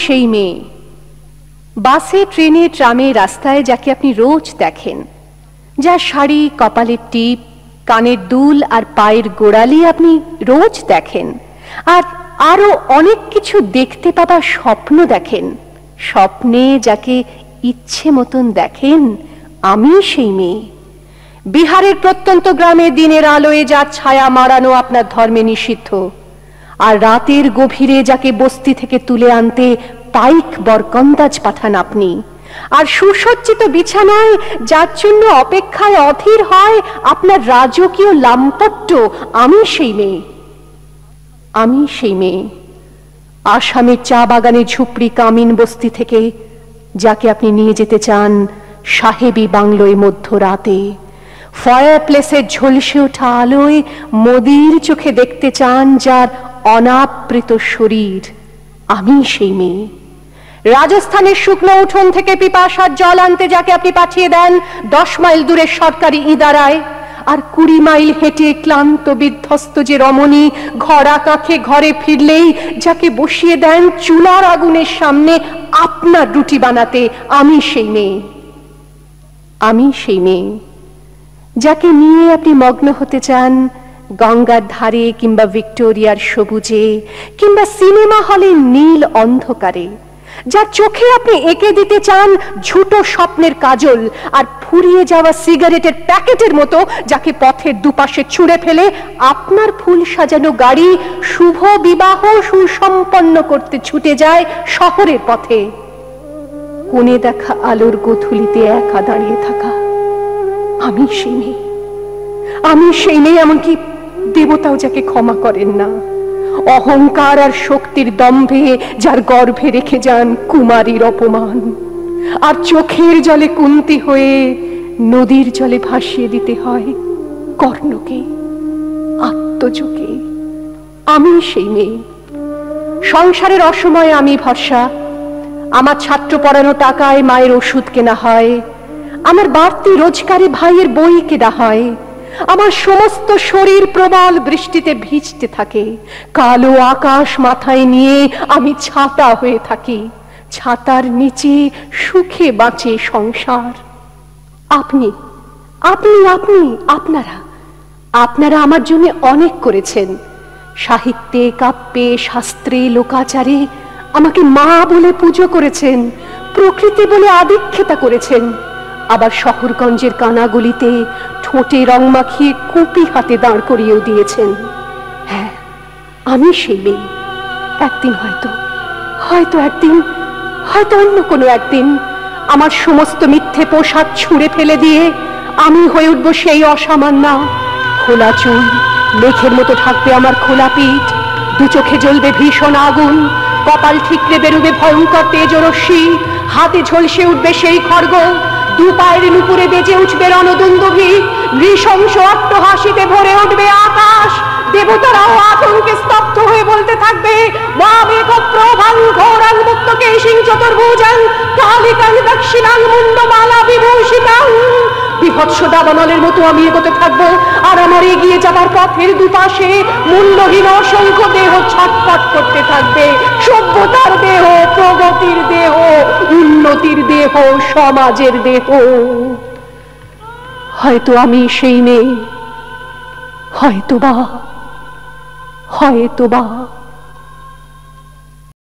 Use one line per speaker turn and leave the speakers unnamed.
সেই মেয়ে। বাসে, ট্রেনে, ট্রামে, রাস্তায় যাকে আপনি রোজ দেখেন, যার শাড়ি, কপালের টিপ, কানের দুল আর পায়ের গোড়ালি আপনি রোজ দেখেন, আর আরো অনেক কিছু দেখতে পাবার স্বপ্ন দেখেন। স্বপ্নে যাকে ইচ্ছে মতন দেখেন, আমি সেই মেয়ে। বিহারের প্রত্যন্ত গ্রামে দিনের আলোয় যার ছায়া মারানো আপনার ধর্মে নিষিদ্ধ, আর রাতের গভীরে যাকে বস্তি থেকে তুলে আনতে পাইক বরকন্দাজ পাঠান আপনি, আর সুসজ্জিত বিছানায় যার জন্য অপেক্ষায় অধীর হয় আপনার রাজকীয় লাম্পট্য, আমি সেই মেয়ে। আমি সেই মেয়ে। আসামের চা বাগানে ঝুপড়ি কামিন বস্তি থেকে যাকে আপনি নিয়ে যেতে চান সাহেবী বাংলোয় মধ্যরাতে, ফায়ার প্লেসের ঝলসে ওঠা আলোয় মোদির চোখে দেখতে চান যার অনাবৃত শরীর, আমি সেই মেয়ে। রাজস্থানের শুকনো উঠোন থেকে পিপাসার জল আনতে যাকে আপনি পাঠিয়ে দেন 10 মাইল দূরের সরকারি ইদারায়, আর 20 মাইল হেঁটে ক্লান্ত বিধ্বস্ত যে রমণী ঘরা কাঁখে ঘরে ফিরলেই যাকে বসিয়ে দেন চুলার আগুনের সামনে আপনার রুটি বানাতে, আমি সেই মেয়ে। আমি সেই মেয়ে যাকে নিয়ে আপনি মগ্ন হতে চান গঙ্গার ধারে, কিংবা ভিক্টোরিয়ার সবুজে, কিংবা সিনেমা হলের নীল অন্ধকারে, যার চোখে আপনি এঁকে দিতে চান ঝুটো স্বপ্নের কাজল, আর ফুরিয়ে যাওয়া সিগারেটের প্যাকেটের মতো যাকে পথের দুপাশে ছুঁড়ে ফেলে আপনার ফুল সাজানো গাড়ি শুভ বিবাহ সুসম্পন্ন করতে ছুটে যায় শহরের পথে। কোণে দেখা আলোর গোধূলিতে একা দাঁড়িয়ে থাকা, আমি সেই মেয়ে। আমি সেই মেয়ে, এমনকি দেবতাও যাকে ক্ষমা করেন না। অহংকার আর শক্তির দম্ভে যার গর্ভে রেখে যান কুমারীর অপমান, আর চোখের জলে কুন্তি হয়ে নদীর জলে ভাসিয়ে দিতে হয় কর্ণকে, আত্মজকে। আমি সেই মেয়ে। সংসারের অসময়ে আমি ভরসা। আমার ছাত্র পড়ানো টাকায় মায়ের ওষুধ কেনা হয়, আমার বাড়তি রোজগারে ভাইয়ের বই কেনা হয়, আমার সমস্ত শরীর প্রবল বৃষ্টিতে ভিজতে থাকে, কালো আকাশ মাথায় নিয়ে আমি ছাতা হয়ে থাকি, ছাতার নিচে সুখে বাঁচে সংসার। আপনি আপনি আপনি আপনারা আপনারা আমার জন্য অনেক করেছেন। সাহিত্যে, কাব্যে, শাস্ত্রে, লোকাচারে আমাকে মা বলে পুজো করেছেন, প্রকৃতি বলে আদিক্ষেতা করেছেন। আবার শহরগঞ্জের কানাগলিতে ঠোঁটে রং মাখিয়ে কুপি হাতে দাঁড় করিয়েও দিয়েছেন। হ্যাঁ, আমি সেই মেয়ে। একদিন হয়তো অন্য কোনো একদিন আমার সমস্ত মিথ্যে পোশাক ছুঁড়ে ফেলে দিয়ে আমি হয়ে উঠবো সেই অসামান্যা। খোলা চুল, মেঘের মতো ঢাকবে আমার খোলা পিঠ, দু চোখে জ্বলবে ভীষণ আগুন, কপাল ঠিকরে বেরোবে ভয়ঙ্কর তেজরশ্মি, হাতে ঝলসে উঠবে সেই খড়গ, দু পায়ের নুপুরে বেজে উঠবে রণদুন্দুভি, নৃশংস অট্টহাসিতে ভরে উঠবে আকাশ। দেবতারাও আতঙ্কে স্তব্ধ হয়ে বলতে থাকবে, মামেঘ প্রভাং ঘোরাং মুক্তকেশিং চতুর্ভুজাং কালিকাং দক্ষিণাং মুন্ডমালা বিভূষিতাং। বিভৎস দাবানলের মতো আমি এগোতে থাকবো, আর আমার এগিয়ে যাবার পথের দুপাশে মুন্ডহীন অসংখ্য দেহ ছটফট করতে থাকবে। সভ্যতার দেহ, প্রগতির দেহ, উন্নতির দেহ, সমাজের দেহ। হয়তো আমি সেই মেয়ে, হয়তোবা